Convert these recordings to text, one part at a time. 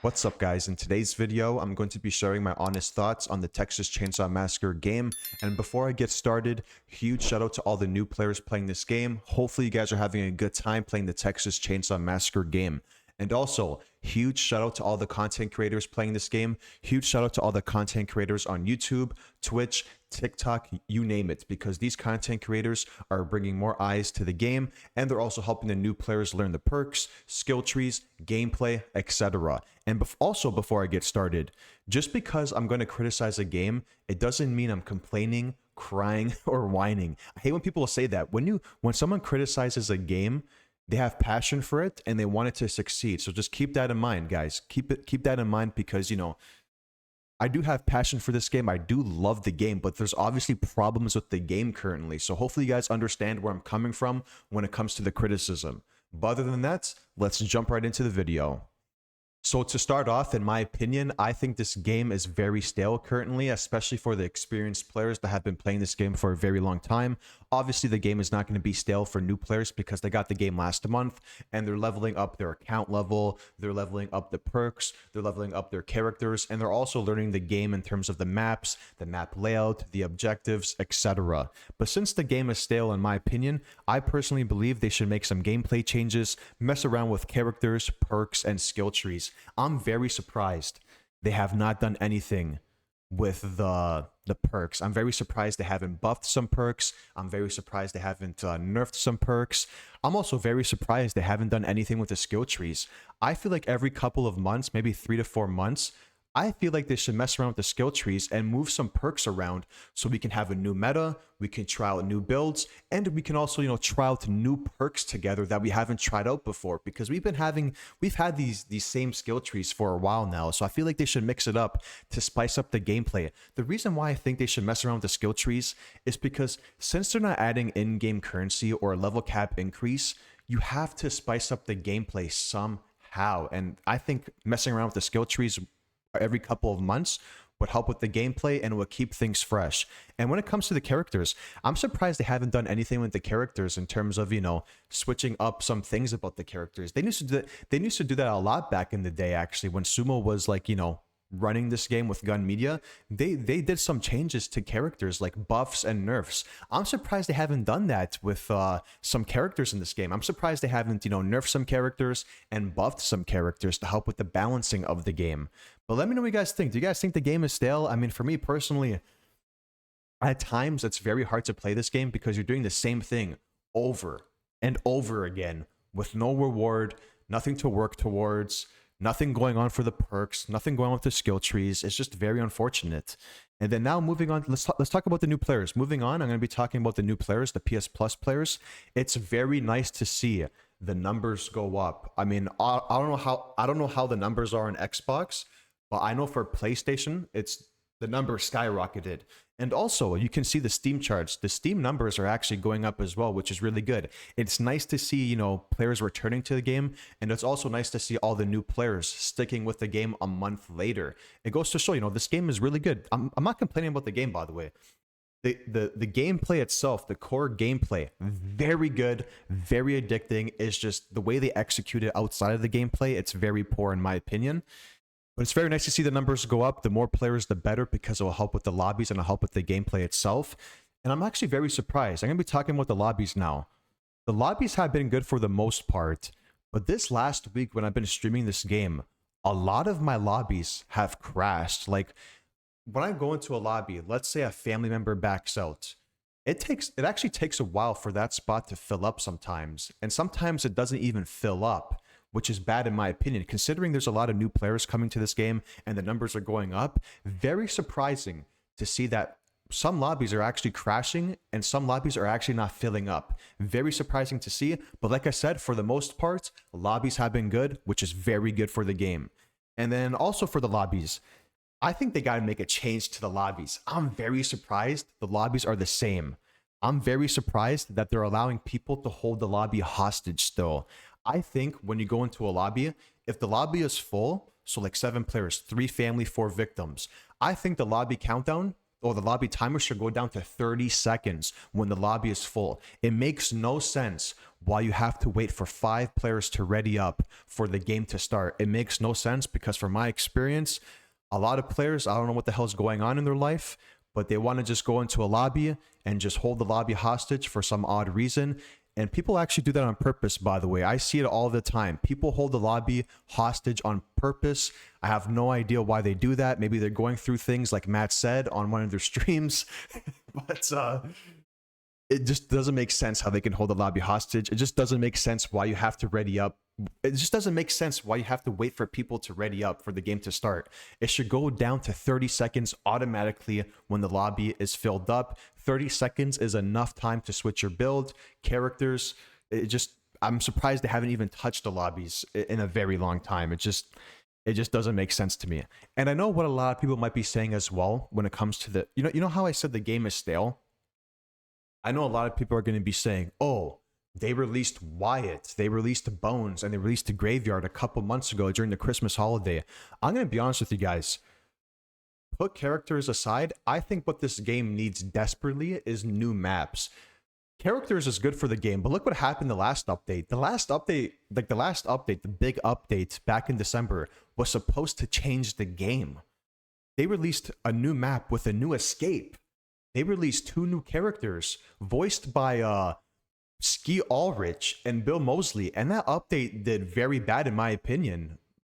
What's up, guys? In today's video, I'm going to be sharing my honest thoughts on the Texas Chainsaw Massacre game. And before I get started, huge shout out to all the new players playing this game. Hopefully you guys are having a good time playing the Texas Chainsaw Massacre game. And also, huge shout out to all the content creators playing this game. Huge shout out to all the content creators on YouTube, Twitch, TikTok, you name it, because these content creators are bringing more eyes to the game, and they're also helping the new players learn the perks, skill trees, gameplay, etc. And also, before I get started, just because I'm going to criticize a game, it doesn't mean I'm complaining, crying, or whining. I hate when people say that. When someone criticizes a game, they have passion for it and they want it to succeed. So just keep that in mind, guys. Keep that in mind, because I do have passion for this game. I do love the game, but there's obviously problems with the game currently. So hopefully you guys understand where I'm coming from when it comes to the criticism. But other than that, let's jump right into the video. So to start off, in my opinion, I think this game is very stale currently, especially for the experienced players that have been playing this game for a very long time. Obviously, the game is not going to be stale for new players because they got the game last month and they're leveling up their account level, they're leveling up the perks, they're leveling up their characters, and they're also learning the game in terms of the maps, the map layout, the objectives, etc. But since the game is stale, in my opinion, I personally believe they should make some gameplay changes, mess around with characters, perks, and skill trees. I'm very surprised they have not done anything with the perks. I'm very surprised they haven't buffed some perks. I'm very surprised they haven't nerfed some perks. I'm also very surprised they haven't done anything with the skill trees. I feel like every couple of months, maybe 3 to 4 months, I feel like they should mess around with the skill trees and move some perks around so we can have a new meta, we can try out new builds, and we can also, try out new perks together that we haven't tried out before, because we've had these same skill trees for a while now. So I feel like they should mix it up to spice up the gameplay. The reason why I think they should mess around with the skill trees is because since they're not adding in-game currency or a level cap increase, you have to spice up the gameplay somehow. And I think messing around with the skill trees every couple of months would help with the gameplay and would keep things fresh. And when it comes to the characters, I'm surprised they haven't done anything with the characters in terms of, switching up some things about the characters. They used to do that a lot back in the day, actually, when Sumo was like, running this game with Gun Media. They did some changes to characters, like buffs and nerfs. I'm surprised they haven't done that with some characters in this game. I'm surprised they haven't nerfed some characters and buffed some characters to help with the balancing of the game. But let me know what you guys think. Do you guys think the game is stale? I mean, for me personally, at times it's very hard to play this game because you're doing the same thing over and over again with no reward, nothing to work towards, nothing going on for the perks, nothing going on with the skill trees. It's just very unfortunate. And then now moving on, let's talk about the new players. Moving on, I'm going to be talking about the new players, the PS Plus players. It's very nice to see the numbers go up. I mean, I don't know how the numbers are on Xbox, but I know for PlayStation, the number skyrocketed. And also, you can see the Steam charts. The Steam numbers are actually going up as well, which is really good. It's nice to see, players returning to the game, and it's also nice to see all the new players sticking with the game a month later. It goes to show, this game is really good. I'm not complaining about the game, by the way. The gameplay itself, the core gameplay, very good, very addicting. It's just the way they execute it outside of the gameplay, it's very poor in my opinion. But it's very nice to see the numbers go up. The more players, the better, because it will help with the lobbies and it'll help with the gameplay itself. And I'm actually very surprised. I'm going to be talking about the lobbies now. The lobbies have been good for the most part, but this last week when I've been streaming this game, a lot of my lobbies have crashed. Like, when I go into a lobby, let's say a family member backs out, it actually takes a while for that spot to fill up sometimes. And sometimes it doesn't even fill up, which is bad in my opinion, considering there's a lot of new players coming to this game and the numbers are going up. Very surprising to see that some lobbies are actually crashing and some lobbies are actually not filling up. Very surprising to see, but like I said, for the most part, lobbies have been good, which is very good for the game. And then also for the lobbies, I think they got to make a change to the lobbies. I'm very surprised the lobbies are the same. I'm very surprised that they're allowing people to hold the lobby hostage still. I think when you go into a lobby, if the lobby is full, so like 7 players, 3 family, 4 victims, I think the lobby countdown or the lobby timer should go down to 30 seconds when the lobby is full. It makes no sense why you have to wait for 5 players to ready up for the game to start. It makes no sense because from my experience, a lot of players, I don't know what the hell's going on in their life, but they want to just go into a lobby and just hold the lobby hostage for some odd reason. And people actually do that on purpose, by the way. I see it all the time. People hold the lobby hostage on purpose. I have no idea why they do that. Maybe they're going through things like Matt said on one of their streams. But it just doesn't make sense how they can hold the lobby hostage. It just doesn't make sense why you have to ready up. It just doesn't make sense why you have to wait for people to ready up for the game to start. It should go down to 30 seconds automatically when the lobby is filled up. 30 seconds is enough time to switch your build, characters. I'm surprised they haven't even touched the lobbies in a very long time. It just doesn't make sense to me. And I know what a lot of people might be saying as well when it comes to the, you know how I said the game is stale? I know a lot of people are going to be saying, oh, they released Wyatt, they released Bones, and they released the Graveyard a couple months ago during the Christmas holiday. I'm going to be honest with you guys. Put characters aside, I think what this game needs desperately is new maps. Characters is good for the game, but look what happened the last update. The big update back in December was supposed to change the game. They released a new map with a new escape. They released 2 new characters voiced by Ski Ulrich and Bill Moseley, and that update did very bad in my opinion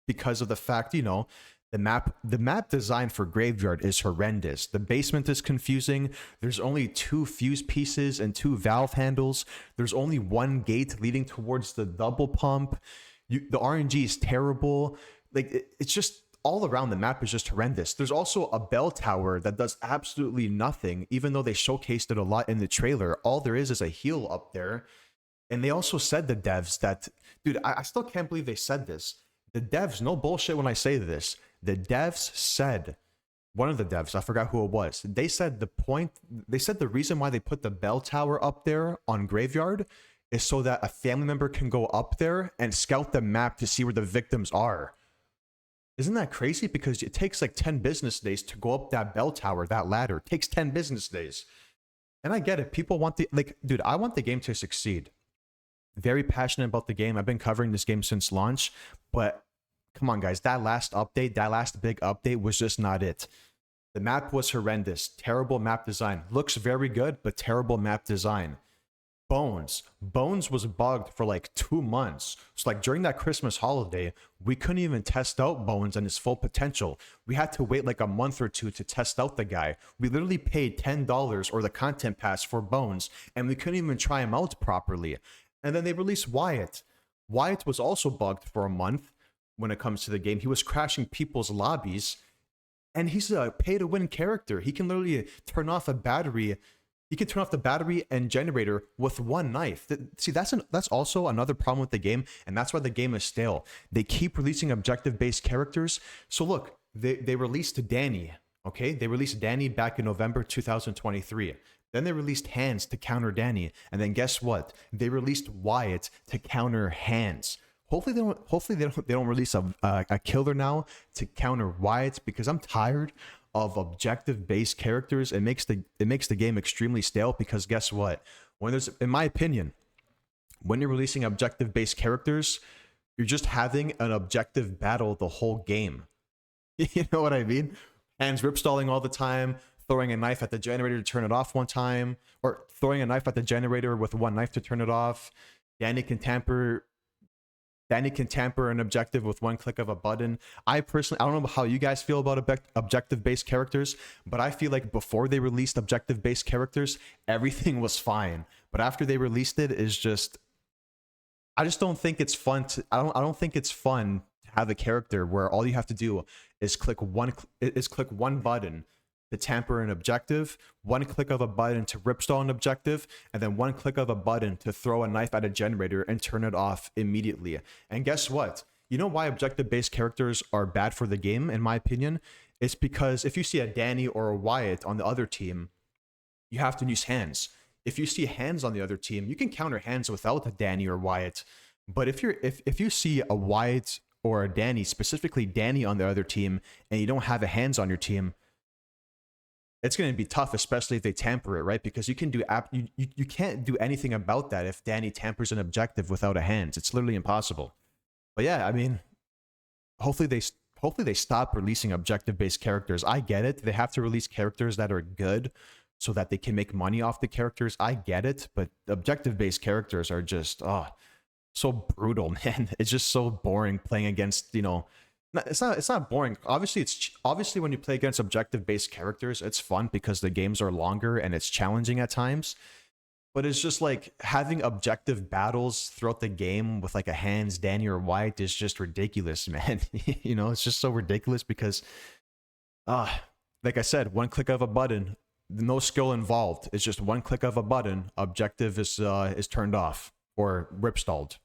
because of the fact, you know, the map design for Graveyard is horrendous. The basement is confusing. There's only 2 fuse pieces and 2 valve handles. There's only 1 gate leading towards the double pump. The RNG is terrible. Like it's just all around the map is just horrendous. There's also a bell tower that does absolutely nothing, even though they showcased it a lot in the trailer. All there is a heal up there. And they also said, the devs, that, dude, I still can't believe they said this. The devs, no bullshit when I say this, the devs said, one of the devs, I forgot who it was, they said the reason why they put the bell tower up there on Graveyard is so that a family member can go up there and scout the map to see where the victims are. Isn't that crazy? Because it takes like 10 business days to go up that bell tower, that ladder. It takes 10 business days. And I get it. People want dude, I want the game to succeed. Very passionate about the game. I've been covering this game since launch, but come on, guys. That last update, that last big update was just not it. The map was horrendous. Terrible map design. Looks very good, but terrible map design. Bones was bugged for like 2 months. So like during that Christmas holiday, we couldn't even test out Bones and his full potential. We had to wait like a month or 2 to test out the guy. We literally paid $10 or the content pass for Bones, and we couldn't even try him out properly. And then they released Wyatt. Wyatt was also bugged for a month when it comes to the game. He was crashing people's lobbies, and he's a pay-to-win character. He can literally turn off a battery. He can turn off the battery and generator with 1 knife. See, that's also another problem with the game, and that's why the game is stale. They keep releasing objective-based characters. So look, they released Danny, okay? They released Danny back in November 2023. Then they released Hands to counter Danny, and then guess what? They released Wyatt to counter Hands. Hopefully they don't release a killer now to counter Wyatt, because I'm tired of objective-based characters. It makes the game extremely stale, because guess what? In my opinion, when you're releasing objective-based characters, you're just having an objective battle the whole game. You know what I mean? Hands ripstalling all the time, throwing a knife at the generator to turn it off one time, or throwing a knife at the generator with 1 knife to turn it off. Danny can tamper an objective with 1 click of a button. I don't know how you guys feel about objective-based characters, but I feel like before they released objective-based characters, everything was fine. But after they released it, I just don't think it's fun I don't think it's fun to have a character where all you have to do is click one button to tamper an objective, 1 click of a button to ripstall an objective, and then 1 click of a button to throw a knife at a generator and turn it off immediately. And guess what? You know why objective-based characters are bad for the game, in my opinion? It's because if you see a Danny or a Wyatt on the other team, you have to use Hands. If you see Hands on the other team, you can counter Hands without a Danny or Wyatt. But if you see a Wyatt or a Danny, specifically Danny on the other team, and you don't have a Hands on your team, it's going to be tough, especially if they tamper it, right? Because you can do you can't do anything about that if Danny tampers an objective without a hands. It's literally impossible. But yeah, I mean, hopefully they stop releasing objective based characters. I get it. They have to release characters that are good so that they can make money off the characters. I get it, but objective based characters are just so brutal, man. It's just so boring playing against, it's not boring. Obviously when you play against objective based characters, it's fun because the games are longer and it's challenging at times. But it's just like having objective battles throughout the game with like a hands, Danny or White is just ridiculous, man. It's just so ridiculous because, like I said, one click of a button, no skill involved. It's just one click of a button. Objective is turned off or rip stalled.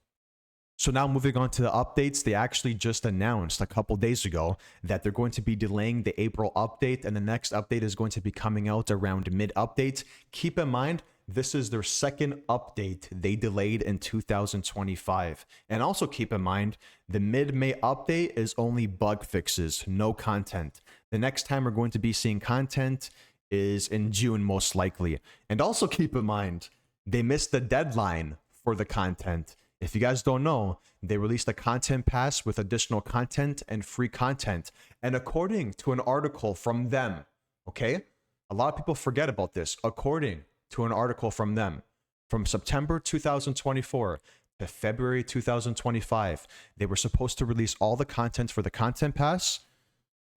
So now moving on to the updates, they actually just announced a couple days ago that they're going to be delaying the April update, and the next update is going to be coming out around mid-update. Keep in mind, this is their second update they delayed in 2025. And also keep in mind, the mid-May update is only bug fixes, no content. The next time we're going to be seeing content is in June, most likely. And also keep in mind, they missed the deadline for the content. If you guys don't know, they released a content pass with additional content and free content. And according to an article from them, okay? A lot of people forget about this. According to an article from them, from September 2024 to February 2025, they were supposed to release all the content for the content pass,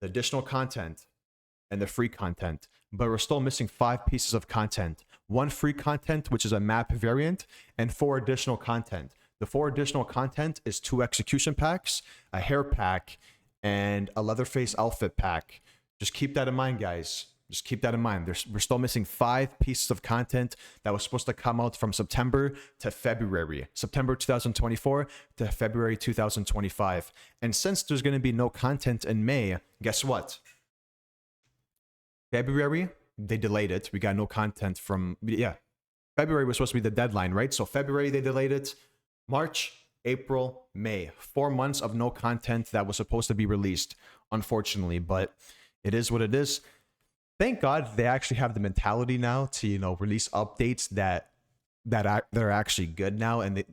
the additional content, and the free content. But we're still missing 5 pieces of content. 1 free content, which is a map variant, and 4 additional content. The 4 additional content is 2 execution packs, a hair pack, and a Leatherface outfit pack. Just keep that in mind, guys. Just keep that in mind. We're still missing 5 pieces of content that was supposed to come out from September to February. September 2024 to February 2025. And since there's going to be no content in May, guess what? February, they delayed it. We got no content from, February was supposed to be the deadline, right? So February, they delayed it. March, April, May. 4 months of no content that was supposed to be released, unfortunately, but it is what it is. Thank God they actually have the mentality now to, release updates that are actually good now. And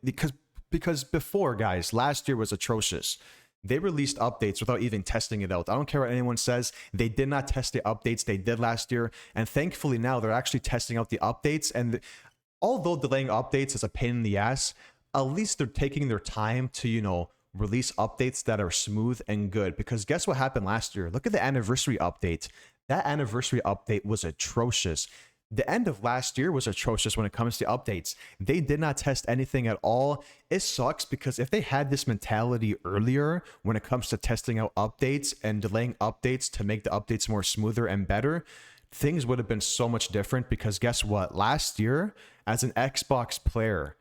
because before, guys, last year was atrocious. They released updates without even testing it out. I don't care what anyone says. They did not test the updates they did last year. And thankfully now they're actually testing out the updates. And although delaying updates is a pain in the ass, at least they're taking their time to, release updates that are smooth and good. Because guess what happened last year? Look at the anniversary update. That anniversary update was atrocious. The end of last year was atrocious when it comes to updates. They did not test anything at all. It sucks because if they had this mentality earlier when it comes to testing out updates and delaying updates to make the updates more smoother and better, things would have been so much different. Because guess what? Last year, as an Xbox player,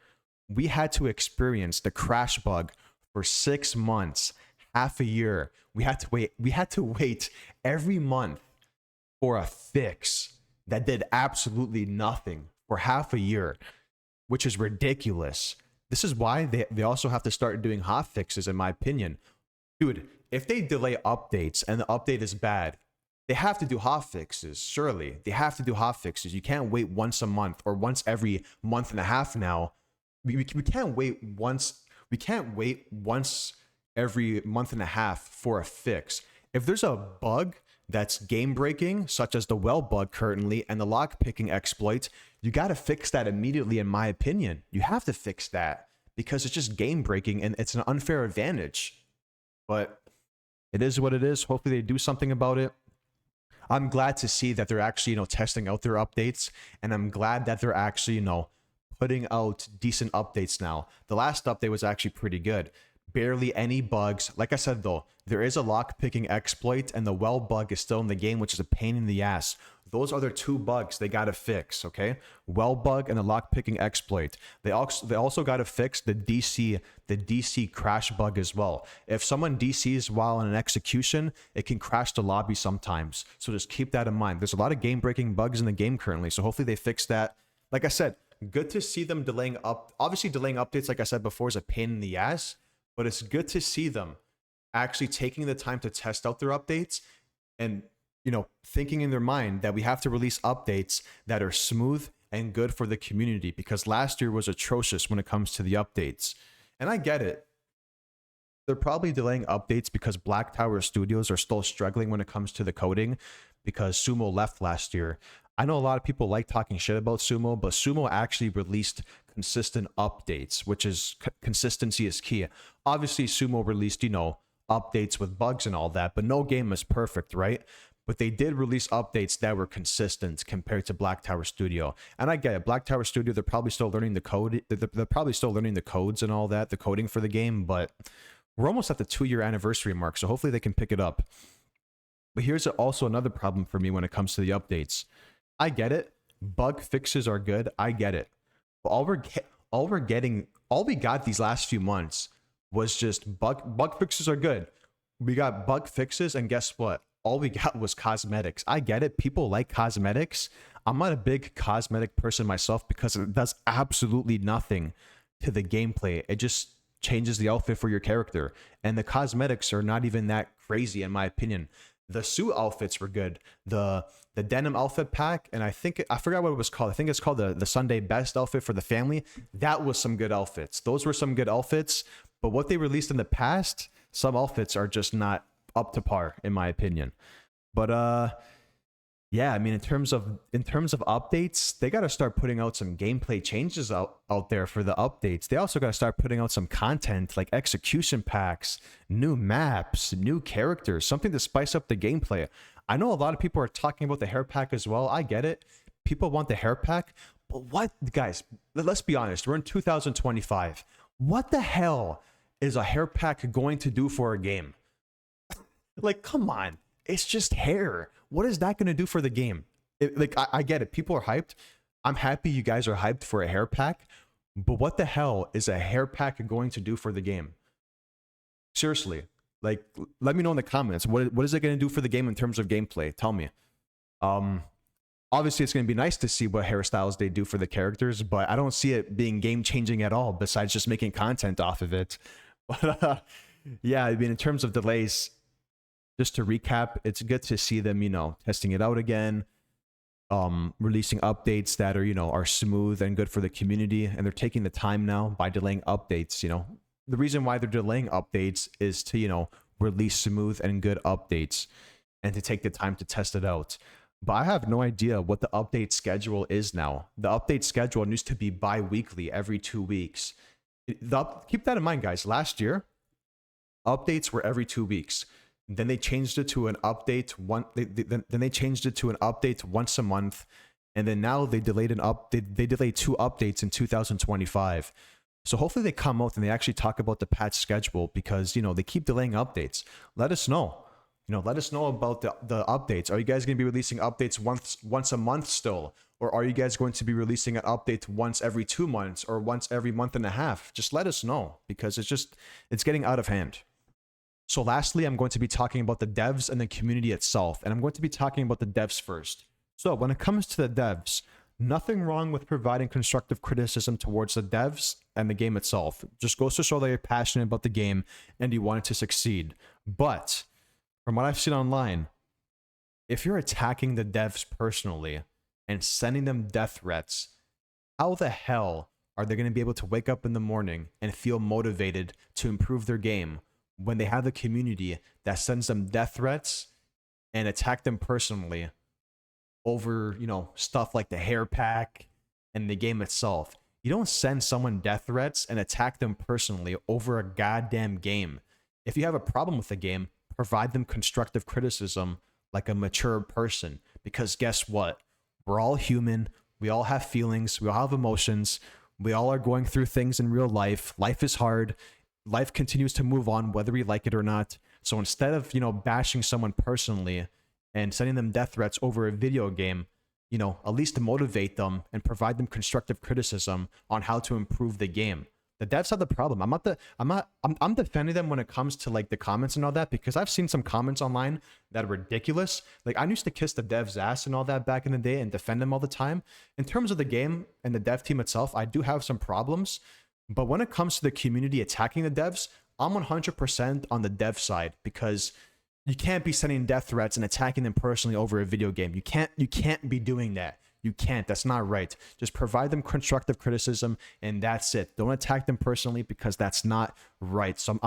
we had to experience the crash bug for 6 months, half a year. We had to wait every month for a fix that did absolutely nothing for half a year, which is ridiculous. This is why they also have to start doing hot fixes, in my opinion. Dude, if they delay updates and the update is bad, they have to do hot fixes, surely. They have to do hot fixes. You can't wait once a month or once every month and a half now. We can't wait once. We can't wait once every month and a half for a fix. If there's a bug that's game breaking, such as the well bug currently and the lock picking exploit, you got to fix that immediately, in my opinion. You have to fix that because it's just game breaking and it's an unfair advantage. But it is what it is. Hopefully they do something about it. I'm glad to see that they're actually, testing out their updates, and I'm glad that they're actually, putting out decent updates now. The last update was actually pretty good. Barely any bugs. Like I said, though, there is a lock-picking exploit, and the well bug is still in the game, which is a pain in the ass. Those are the 2 bugs they got to fix, okay? Well bug and the lock-picking exploit. They also got to fix the DC crash bug as well. If someone DCs while in an execution, it can crash the lobby sometimes. So just keep that in mind. There's a lot of game-breaking bugs in the game currently, so hopefully they fix that. Like I said, good to see them delaying up. Obviously, delaying updates, like I said before, is a pain in the ass. But it's good to see them actually taking the time to test out their updates and thinking in their mind that we have to release updates that are smooth and good for the community, because last year was atrocious when it comes to the updates. And I get it. They're probably delaying updates because Black Tower Studios are still struggling when it comes to the coding, because Sumo left last year. I know a lot of people like talking shit about Sumo, but Sumo actually released consistent updates, which is consistency is key. Obviously, Sumo released, updates with bugs and all that, but no game is perfect, right? But they did release updates that were consistent compared to Black Tower Studio. And I get it. Black Tower Studio, they're probably still learning the code. They're probably still learning the codes and all that, the coding for the game, but we're almost at the 2-year anniversary mark, so hopefully they can pick it up. But here's also another problem for me when it comes to the updates. I get it. Bug fixes are good. I get it. But all we got these last few months was just bug fixes are good. We got bug fixes, and guess what? All we got was cosmetics. I get it. People like cosmetics. I'm not a big cosmetic person myself because it does absolutely nothing to the gameplay. It just changes the outfit for your character, and the cosmetics are not even that crazy in my opinion. The suit outfits were good. The denim outfit pack, and I forgot what it was called. I think it's called the Sunday Best outfit for the family. That was some good outfits. Those were some good outfits, but what they released in the past, some outfits are just not up to par in my opinion. But yeah, I mean, in terms of updates, they got to start putting out some gameplay changes out there for the updates. They also got to start putting out some content like execution packs, new maps, new characters, something to spice up the gameplay. I know a lot of people are talking about the hair pack as well. I get it. People want the hair pack, but what, guys, let's be honest. We're in 2025. What the hell is a hair pack going to do for a game? Like, come on. It's just hair. What is that going to do for the game? I get it. People are hyped. I'm happy you guys are hyped for a hair pack. But what the hell is a hair pack going to do for the game? Seriously. Like, let me know in the comments. What is it going to do for the game in terms of gameplay? Tell me. Obviously, it's going to be nice to see what hairstyles they do for the characters, but I don't see it being game-changing at all, besides just making content off of it. But yeah, I mean, in terms of delays, just to recap, it's good to see them, testing it out again, releasing updates that are, are smooth and good for the community. And they're taking the time now by delaying updates. The reason why they're delaying updates is to, release smooth and good updates and to take the time to test it out. But I have no idea what the update schedule is now. The update schedule used to be bi-weekly, every 2 weeks. Keep that in mind, guys. Last year, updates were every 2 weeks. Then they changed it to an update then they changed it to an update once a month, and then now they delayed they delayed 2 updates in 2025. So hopefully they come out and they actually talk about the patch schedule, because they keep delaying updates. Let us know. Let us know about the updates. Are you guys going to be releasing updates once a month still, or are you guys going to be releasing an update once every 2 months or once every month and a half? Just let us know, because it's getting out of hand. So lastly, I'm going to be talking about the devs and the community itself, and I'm going to be talking about the devs first. So when it comes to the devs, nothing wrong with providing constructive criticism towards the devs and the game itself. It just goes to show that you're passionate about the game and you want it to succeed. But from what I've seen online, if you're attacking the devs personally and sending them death threats, how the hell are they going to be able to wake up in the morning and feel motivated to improve their game when they have a community that sends them death threats and attack them personally over, stuff like the hair pack and the game itself? You don't send someone death threats and attack them personally over a goddamn game. If you have a problem with the game, provide them constructive criticism like a mature person, because guess what? We're all human. We all have feelings. We all have emotions. We all are going through things in real life. Life is hard. Life continues to move on, whether we like it or not. So instead of, bashing someone personally and sending them death threats over a video game, at least to motivate them and provide them constructive criticism on how to improve the game. The devs have the problem. I'm defending them when it comes to like the comments and all that, because I've seen some comments online that are ridiculous. Like, I used to kiss the devs' ass and all that back in the day and defend them all the time. In terms of the game and the dev team itself, I do have some problems. But when it comes to the community attacking the devs, I'm 100% on the dev side, because You can't be sending death threats and attacking them personally over a video game. You can't be doing that. You can't. That's not right. Just provide them constructive criticism and that's it. Don't attack them personally because that's not right. So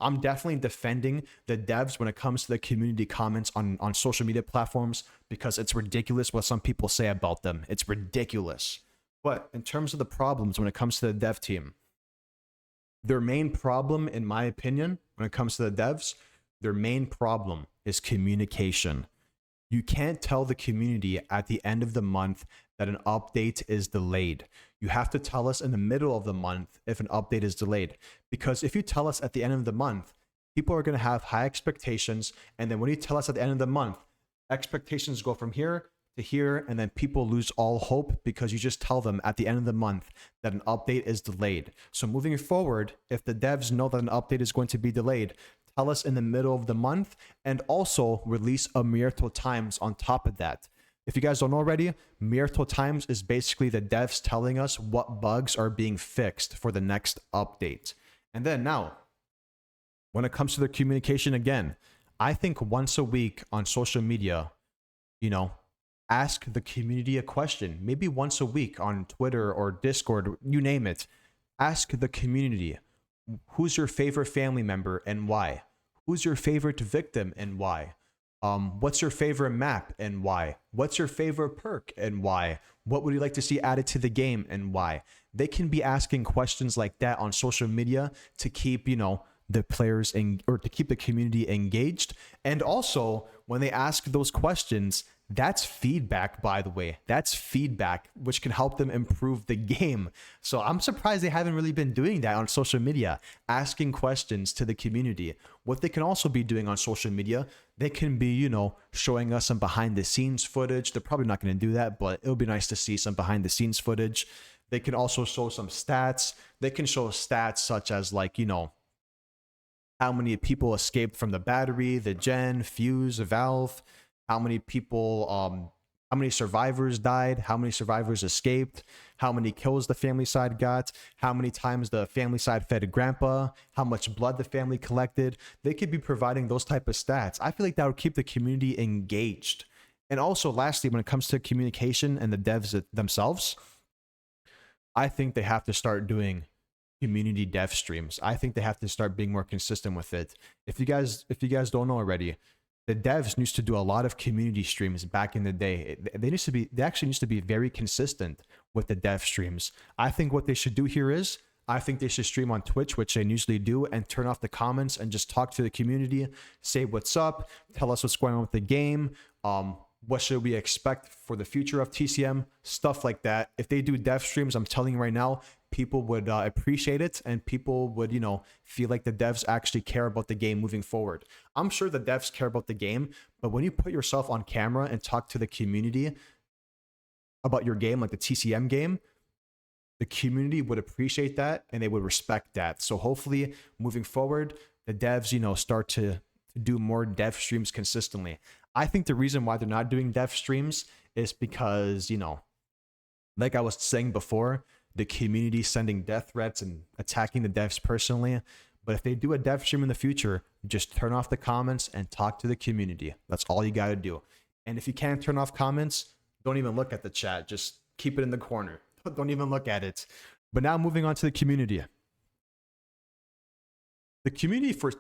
I'm definitely defending the devs when it comes to the community comments on social media platforms because it's ridiculous what some people say about them. It's ridiculous. But in terms of the problems when it comes to the dev team, their main problem, in my opinion, when it comes to the devs, their main problem is communication. You can't tell the community at the end of the month that an update is delayed. You have to tell us in the middle of the month if an update is delayed. Because if you tell us at the end of the month, people are going to have high expectations. And then when you tell us at the end of the month, expectations go from here to here, and then people lose all hope because you just tell them at the end of the month that an update is delayed. So moving forward, if the devs know that an update is going to be delayed, tell us in the middle of the month and also release a Muerto Times on top of that. If you guys don't know already, Muerto Times is basically the devs telling us what bugs are being fixed for the next update. And then now, when it comes to their communication again, I think once a week on social media, ask the community a question, maybe once a week on Twitter or Discord, you name it. Ask the community, who's your favorite family member and why? Who's your favorite victim and why? What's your favorite map and why? What's your favorite perk and why? What would you like to see added to the game and why? They can be asking questions like that on social media to keep, the players or to keep the community engaged. And also, when they ask those questions, that's feedback, by the way. That's feedback, which can help them improve the game. So I'm surprised they haven't really been doing that on social media, asking questions to the community. What they can also be doing on social media, they can be, showing us some behind the scenes footage. They're probably not going to do that, but it'll be nice to see some behind the scenes footage. They can also show some stats. They can show stats such as how many people escaped from the battery, the gen, fuse, valve, how many people, how many survivors died, how many survivors escaped, how many kills the family side got, how many times the family side fed grandpa, how much blood the family collected. They could be providing those type of stats. I feel like that would keep the community engaged. And also, lastly, when it comes to communication and the devs themselves, I think they have to start doing community dev streams. I think they have to start being more consistent with it. If you guys don't know already, the devs used to do a lot of community streams back in the day. They actually used to be very consistent with the dev streams. I think what they should do here is, I think they should stream on Twitch, which they usually do, and turn off the comments and just talk to the community, say what's up, tell us what's going on with the game, what should we expect for the future of TCM, stuff like that. If they do dev streams, I'm telling you right now, people would appreciate it, and people would, feel like the devs actually care about the game moving forward. I'm sure the devs care about the game, but when you put yourself on camera and talk to the community about your game, like the TCM game, the community would appreciate that and they would respect that. So hopefully moving forward, the devs, start to do more dev streams consistently. I think the reason why they're not doing dev streams is because, like I was saying before, the community sending death threats and attacking the devs personally. But if they do a dev stream in the future, just turn off the comments and talk to the community. That's all you got to do. And if you can't turn off comments, don't even look at the chat. Just keep it in the corner. Don't even look at it. But now moving on to the community. The community for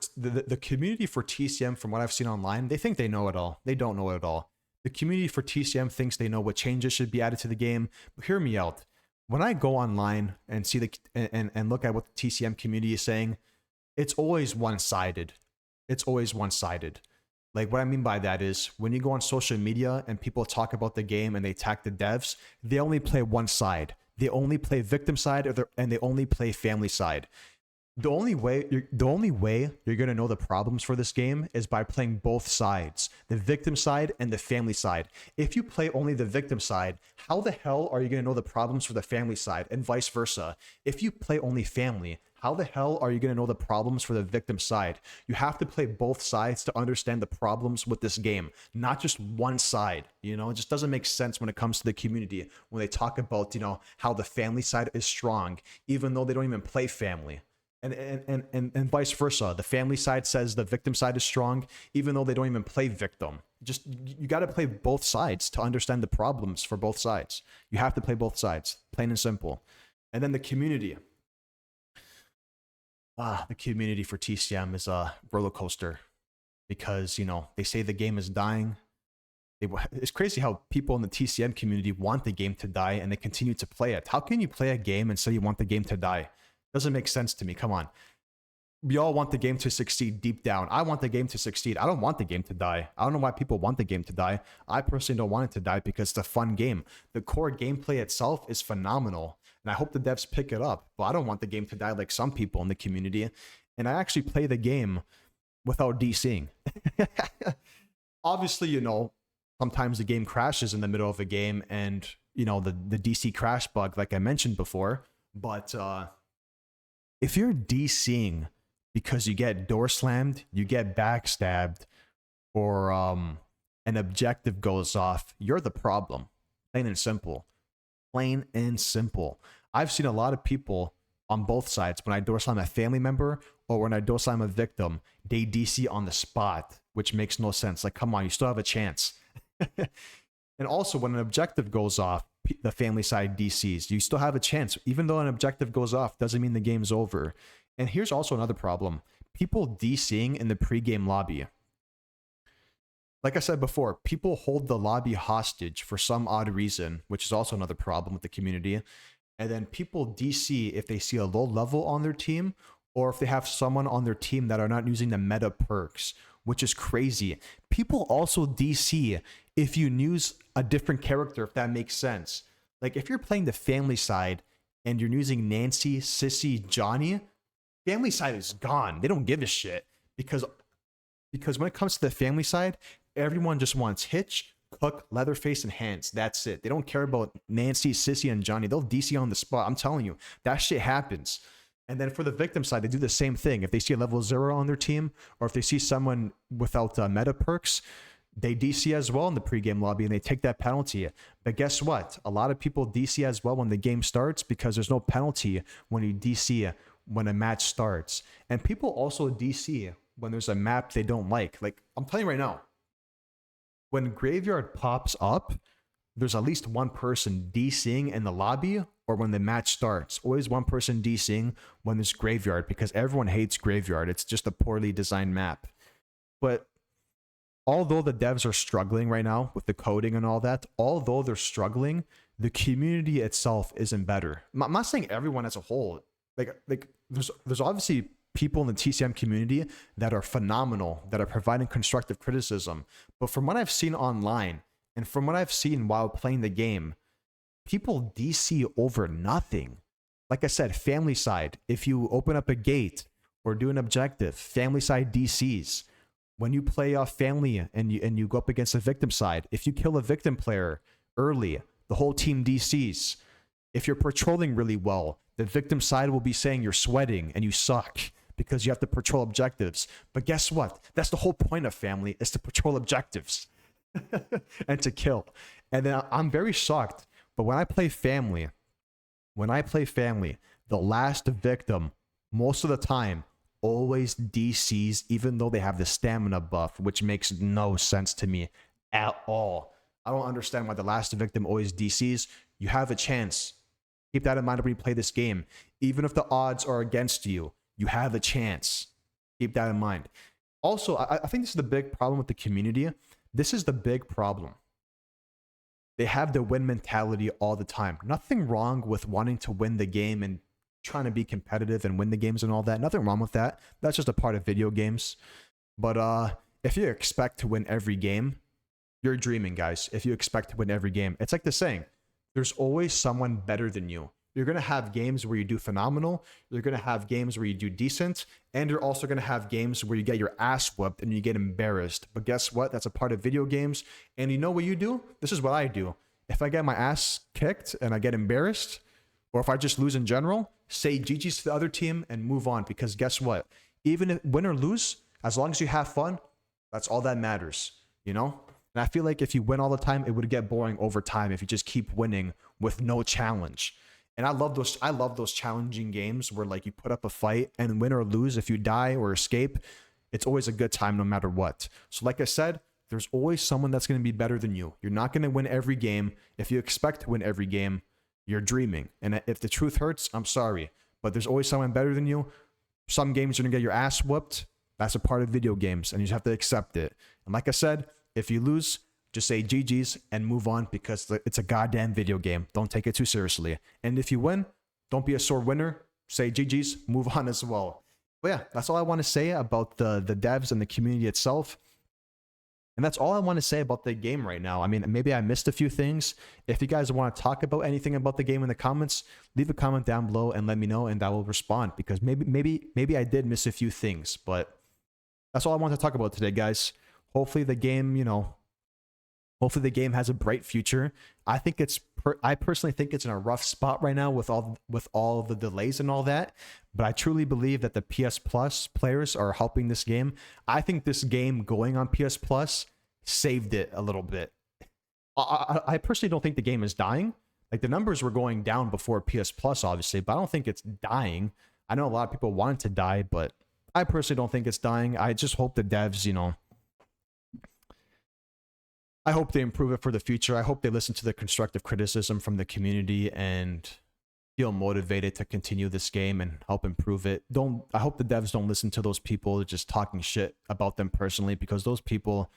TCM, from what I've seen online, they think they know it all. They don't know it all. The community for TCM thinks they know what changes should be added to the game. But hear me out. When I go online and see and look at what the TCM community is saying, it's always one-sided. It's always one-sided. Like, what I mean by that is, when you go on social media and people talk about the game and they attack the devs, they only play one side. They only play victim side, and they only play family side. The only way you're going to know the problems for this game is by playing both sides, the victim side and the family side. If you play only the victim side, how the hell are you going to know the problems for the family side, and vice versa? If you play only family, how the hell are you going to know the problems for the victim side? You have to play both sides to understand the problems with this game, not just one side. It just doesn't make sense when it comes to the community when they talk about, how the family side is strong, even though they don't even play family. And vice versa. The family side says the victim side is strong, even though they don't even play victim. Just you got to play both sides to understand the problems for both sides. You have to play both sides, plain and simple. And then the community. The community for TCM is a roller coaster because, you know, they say the game is dying. It's crazy how people in the TCM community want the game to die and they continue to play it. How can you play a game and say you want the game to die? Doesn't make sense to me. Come on. We all want the game to succeed deep down. I want the game to succeed. I don't want the game to die. I don't know why people want the game to die. I personally don't want it to die because it's a fun game. The core gameplay itself is phenomenal, and I hope the devs pick it up. But I don't want the game to die like some people in the community. And I actually play the game without DCing. Obviously, you know, sometimes the game crashes in the middle of a game and, you know, the DC crash bug, like I mentioned before. But if you're DCing because you get door slammed, you get backstabbed, or an objective goes off, you're the problem. Plain and simple. Plain and simple. I've seen a lot of people on both sides. When I door slam a family member or when I door slam a victim, they DC on the spot, which makes no sense. Like, come on, you still have a chance. And also, when an objective goes off, the family side DCs, you still have a chance. Even though an objective goes off, doesn't mean the game's over. And here's also another problem. People DCing in the pregame lobby. Like I said before, people hold the lobby hostage for some odd reason, which is also another problem with the community. And then people DC if they see a low level on their team or if they have someone on their team that are not using the meta perks, which is crazy. People also DC if you use a different character, if that makes sense. Like if you're playing the family side and you're using Nancy, Sissy, Johnny, family side is gone. They don't give a shit because when it comes to the family side, everyone just wants Hitch, Cook, Leatherface, and Hands. That's it. They don't care about Nancy, Sissy, and Johnny. They'll DC on the spot. I'm telling you, that shit happens. And then for the victim side, they do the same thing. If they see a level 0 on their team, or if they see someone without meta perks, they DC as well in the pregame lobby, and they take that penalty. But guess what? A lot of people DC as well when the game starts because there's no penalty when you DC when a match starts. And people also DC when there's a map they don't like. Like, I'm telling you right now, when Graveyard pops up, there's at least one person DCing in the lobby or when the match starts. Always one person DCing when there's Graveyard because everyone hates Graveyard. It's just a poorly designed map. But although the devs are struggling right now with the coding and all that, although they're struggling, the community itself isn't better. I'm not saying everyone as a whole. Like there's obviously people in the TCM community that are phenomenal, that are providing constructive criticism. But from what I've seen online and from what I've seen while playing the game, people DC over nothing. Like I said, family side, if you open up a gate or do an objective, family side DCs. When you play off family and you go up against the victim side, if you kill a victim player early, the whole team DCs. If you're patrolling really well, the victim side will be saying you're sweating and you suck because you have to patrol objectives. But guess what? That's the whole point of family, is to patrol objectives and to kill. And then I'm very shocked, but when I play family, the last victim, most of the time, always DCs, even though they have the stamina buff, which makes no sense to me at all. I don't understand why the last victim always DCs. You have a chance. Keep that in mind when you play this game. Even if the odds are against you, you have a chance. Keep that in mind. Also, I think this is the big problem with the community. This is the big problem. They have the win mentality all the time. Nothing wrong with wanting to win the game and trying to be competitive and win the games and all that. Nothing wrong with that. That's just a part of video games. But if you expect to win every game, you're dreaming, guys. If you expect to win every game, it's like the saying, there's always someone better than you. You're going to have games where you do phenomenal. You're going to have games where you do decent. And you're also going to have games where you get your ass whooped and you get embarrassed. But guess what? That's a part of video games. And you know what you do? This is what I do. If I get my ass kicked and I get embarrassed, or if I just lose in general, say GG's to the other team and move on. Because guess what? Even if win or lose, as long as you have fun, that's all that matters, you know? And I feel like if you win all the time, it would get boring over time if you just keep winning with no challenge. And I love those challenging games where like you put up a fight and win or lose, if you die or escape, it's always a good time no matter what. So like I said, there's always someone that's going to be better than you. You're not going to win every game. If you expect to win every game, you're dreaming. And if the truth hurts, I'm sorry, but there's always someone better than you. Some games you're going to get your ass whooped. That's a part of video games, and you just have to accept it. And like I said, if you lose, just say GG's and move on, because it's a goddamn video game. Don't take it too seriously. And if you win, don't be a sore winner. Say GG's, move on as well. But yeah, that's all I want to say about the devs and the community itself. And that's all I want to say about the game right now. I mean, maybe I missed a few things. If you guys want to talk about anything about the game in the comments, leave a comment down below and let me know, and I will respond, because maybe I did miss a few things. But that's all I want to talk about today, guys. Hopefully the game, hopefully the game has a bright future. I think I personally think it's in a rough spot right now with all the delays and all that. But I truly believe that the PS Plus players are helping this game. I think this game going on PS Plus saved it a little bit. I personally don't think the game is dying. Like, the numbers were going down before PS Plus, obviously, but I don't think it's dying. I know a lot of people want it to die, but I personally don't think it's dying. I just hope the devs, I hope they improve it for the future. I hope they listen to the constructive criticism from the community and feel motivated to continue this game and help improve it. I hope the devs don't listen to those people just talking shit about them personally, because those people,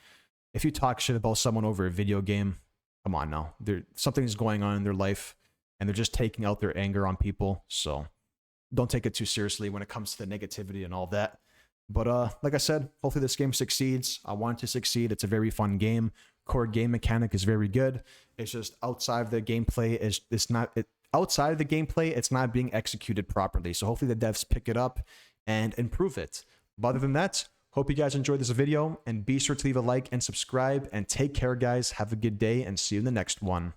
if you talk shit about someone over a video game, come on now. Something's going on in their life and they're just taking out their anger on people. So don't take it too seriously when it comes to the negativity and all that. But like I said, hopefully this game succeeds. I want it to succeed. It's a very fun game. Core game mechanic is very good. It's just outside of the gameplay, it's not being executed properly. So hopefully the devs pick it up and improve it. But other than that, hope you guys enjoyed this video, and be sure to leave a like and subscribe, and take care, guys. Have a good day and see you in the next one.